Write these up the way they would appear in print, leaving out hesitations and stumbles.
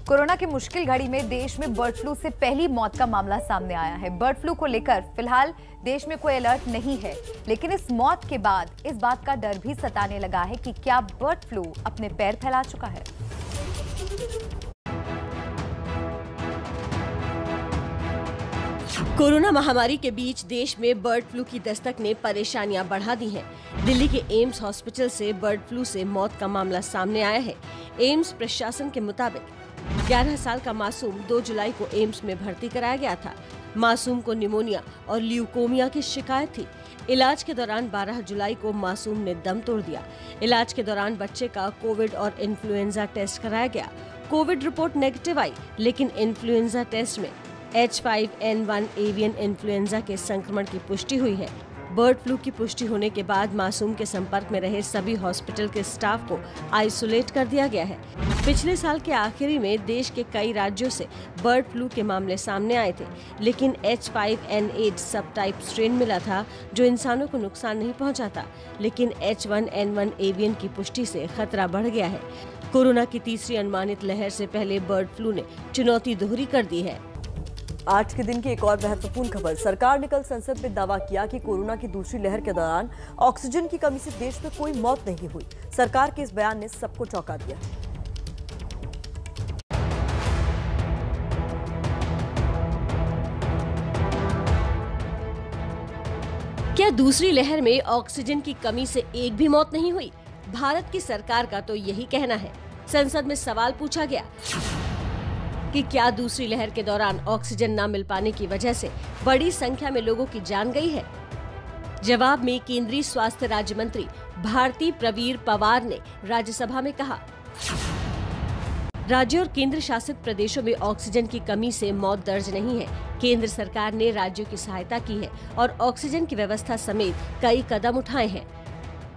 Corona की मुश्किल घड़ी में देश में बर्ड फ्लू से पहली मौत का मामला सामने आया है। बर्ड फ्लू को लेकर फिलहाल देश में कोई अलर्ट नहीं है, लेकिन इस मौत के बाद इस बात का डर भी सताने लगा है कि क्या बर्ड फ्लू अपने पैर फैला चुका है। कोरोना महामारी के बीच देश में बर्ड फ्लू की दस्तक ने परेशानियां बढ़ा दी हैं। दिल्ली के एम्स हॉस्पिटल से बर्ड फ्लू से मौत का मामला सामने आया है। एम्स प्रशासन के मुताबिक 11 साल का मासूम 2 जुलाई को एम्स में भर्ती कराया गया था। मासूम को निमोनिया और ल्यूकोमिया की शिकायत थी। इलाज के दौरान 12 जुलाई को मासूम ने दम तोड़ दिया। इलाज के दौरान बच्चे का कोविड और इन्फ्लुएंजा टेस्ट कराया गया। कोविड रिपोर्ट नेगेटिव आई, लेकिन इन्फ्लुएंजा टेस्ट में H5N1 एवियन इन्फ्लुएंजा के संक्रमण की पुष्टि हुई है। बर्ड फ्लू की पुष्टि होने के बाद मासूम के संपर्क में रहे सभी हॉस्पिटल के स्टाफ को आइसोलेट कर दिया गया है। पिछले साल के आखिरी में देश के कई राज्यों से बर्ड फ्लू के मामले सामने आए थे, लेकिन H5N8 सब टाइप स्ट्रेन मिला था जो इंसानों को नुकसान नहीं पहुंचाता, लेकिन H1N1 एवियन की पुष्टि से खतरा बढ़ गया है। कोरोना की तीसरी अनुमानित लहर से पहले बर्ड फ्लू ने चुनौती दोहरी कर दी है। आज के दिन की एक और महत्वपूर्ण खबर। सरकार ने कल संसद में दावा किया कि कोरोना की दूसरी लहर के दौरान ऑक्सीजन की कमी से देश में कोई मौत नहीं हुई। सरकार के इस बयान ने सबको चौंका दिया। क्या दूसरी लहर में ऑक्सीजन की कमी से एक भी मौत नहीं हुई? भारत की सरकार का तो यही कहना है। संसद में सवाल पूछा गया कि क्या दूसरी लहर के दौरान ऑक्सीजन न मिल पाने की वजह से बड़ी संख्या में लोगों की जान गई है। जवाब में केंद्रीय स्वास्थ्य राज्य मंत्री भारती प्रवीर पवार ने राज्यसभा में कहा, राज्यों और केंद्र शासित प्रदेशों में ऑक्सीजन की कमी से मौत दर्ज नहीं है। केंद्र सरकार ने राज्यों की सहायता की है और ऑक्सीजन की व्यवस्था समेत कई कदम उठाए हैं।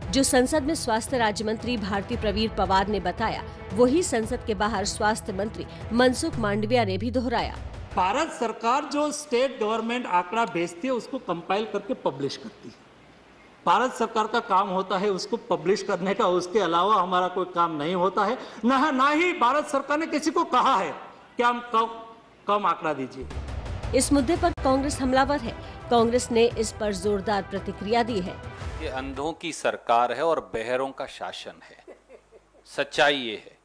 जो संसद में स्वास्थ्य राज्य मंत्री भारती प्रवीर पवार ने बताया, वही संसद के बाहर स्वास्थ्य मंत्री मनसुख मांडविया ने भी दोहराया। भारत सरकार जो स्टेट गवर्नमेंट आंकड़ा भेजती है उसको कंपाइल करके पब्लिश करती है। भारत सरकार का काम होता है उसको पब्लिश करने का, उसके अलावा हमारा कोई काम नहीं होता है। ना ही भारत सरकार ने किसी को कहा है कि हम कम आंकड़ा दीजिए। इस मुद्दे पर कांग्रेस हमलावर है। कांग्रेस ने इस पर जोरदार प्रतिक्रिया दी है। ये अंधों की सरकार है और बहरों का शासन है। सच्चाई ये है।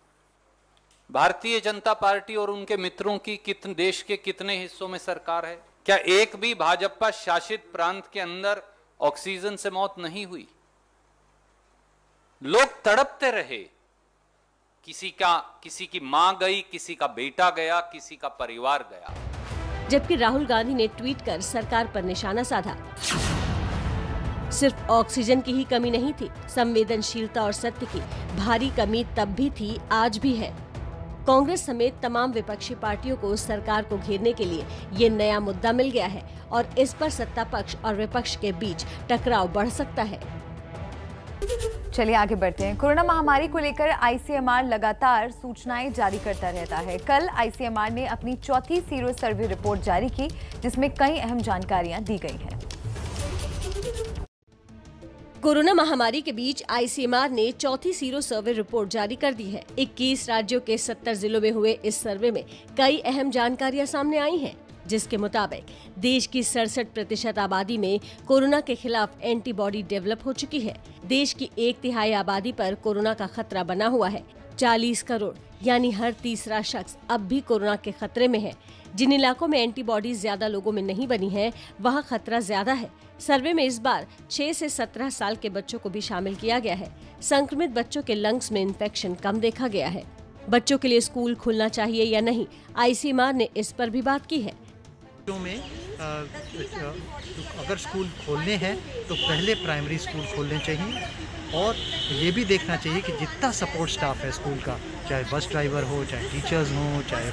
भारतीय जनता पार्टी और उनके मित्रों की देश के कितने हिस्सों में सरकार है? क्या एक भी भाजपा शासित प्रांत के अंदर ऑक्सीजन से मौत नहीं हुई? लोग तड़पते रहे। किसी की मां गई, किसी का बेटा गया, किसी का परिवार गया। जबकि राहुल गांधी ने ट्वीट कर सरकार पर निशाना साधा। सिर्फ ऑक्सीजन की ही कमी नहीं थी, संवेदनशीलता और सत्य की भारी कमी तब भी थी, आज भी है। कांग्रेस समेत तमाम विपक्षी पार्टियों को सरकार को घेरने के लिए ये नया मुद्दा मिल गया है और इस पर सत्ता पक्ष और विपक्ष के बीच टकराव बढ़ सकता है। चलिए आगे बढ़ते हैं। कोरोना महामारी को लेकर आईसीएमआर लगातार सूचनाएं जारी करता रहता है। कल आईसीएमआर ने अपनी चौथी सीरो सर्वे रिपोर्ट जारी की, जिसमें कई अहम जानकारियां दी गई हैं। कोरोना महामारी के बीच आईसीएमआर ने चौथी सीरो सर्वे रिपोर्ट जारी कर दी है। 21 राज्यों के 70 जिलों में हुए इस सर्वे में कई अहम जानकारियां सामने आई हैं, जिसके मुताबिक देश की 67% आबादी में कोरोना के खिलाफ एंटीबॉडी डेवलप हो चुकी है। देश की 1/3 आबादी पर कोरोना का खतरा बना हुआ है। 40 करोड़ यानी हर तीसरा शख्स अब भी कोरोना के खतरे में है। जिन इलाकों में एंटीबॉडी ज्यादा लोगों में नहीं बनी है, वहाँ खतरा ज्यादा है। सर्वे में इस बार 6 से 17 साल के बच्चों को भी शामिल किया गया है। संक्रमित बच्चों के लंग्स में इन्फेक्शन कम देखा गया है। बच्चों के लिए स्कूल खुलना चाहिए या नहीं, आईसीएमआर ने इस पर भी बात की है। में अगर स्कूल खोलने हैं तो पहले प्राइमरी स्कूल खोलने चाहिए और ये भी देखना चाहिए कि जितना सपोर्ट स्टाफ है स्कूल का, चाहे बस ड्राइवर हो, चाहे टीचर्स हो, चाहे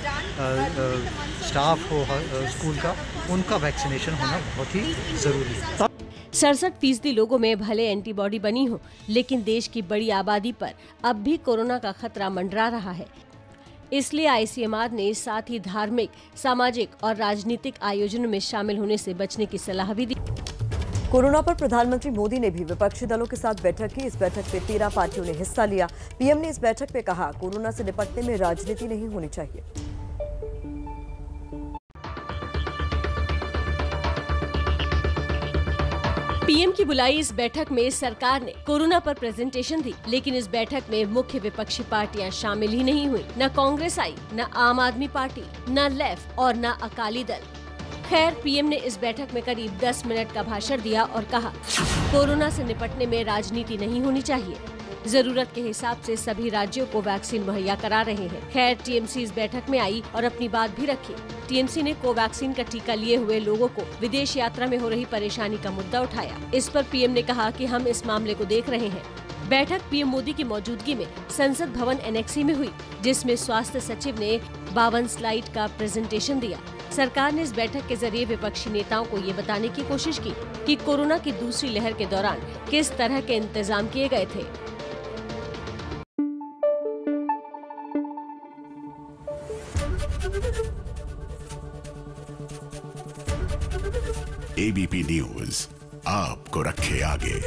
स्टाफ हो स्कूल का, उनका वैक्सीनेशन होना बहुत ही ज़रूरी है। 67% लोगों में भले एंटीबॉडी बनी हो, लेकिन देश की बड़ी आबादी पर अब भी कोरोना का खतरा मंडरा रहा है। इसलिए आईसीएमआर ने साथ ही धार्मिक, सामाजिक और राजनीतिक आयोजनों में शामिल होने से बचने की सलाह भी दी। कोरोना पर प्रधानमंत्री मोदी ने भी विपक्षी दलों के साथ बैठक की। इस बैठक में 13 पार्टियों ने हिस्सा लिया। पीएम ने इस बैठक में कहा, कोरोना से निपटने में राजनीति नहीं होनी चाहिए। पीएम की बुलाई इस बैठक में सरकार ने कोरोना पर प्रेजेंटेशन दी, लेकिन इस बैठक में मुख्य विपक्षी पार्टियां शामिल ही नहीं हुई। न कांग्रेस आई, न आम आदमी पार्टी, न लेफ्ट और न अकाली दल। खैर, पीएम ने इस बैठक में करीब 10 मिनट का भाषण दिया और कहा, कोरोना से निपटने में राजनीति नहीं होनी चाहिए। जरूरत के हिसाब से सभी राज्यों को वैक्सीन मुहैया करा रहे हैं। खैर, टीएमसी इस बैठक में आई और अपनी बात भी रखी। टीएमसी ने कोवैक्सीन का टीका लिए हुए लोगों को विदेश यात्रा में हो रही परेशानी का मुद्दा उठाया। इस पर पीएम ने कहा कि हम इस मामले को देख रहे हैं। बैठक पीएम मोदी की मौजूदगी में संसद भवन एनेक्सी में हुई, जिसमें स्वास्थ्य सचिव ने 52 स्लाइड का प्रेजेंटेशन दिया। सरकार ने इस बैठक के जरिए विपक्षी नेताओं को ये बताने की कोशिश की कि कोरोना की दूसरी लहर के दौरान किस तरह के इंतजाम किए गए थे। एबीपी न्यूज आपको रखे आगे।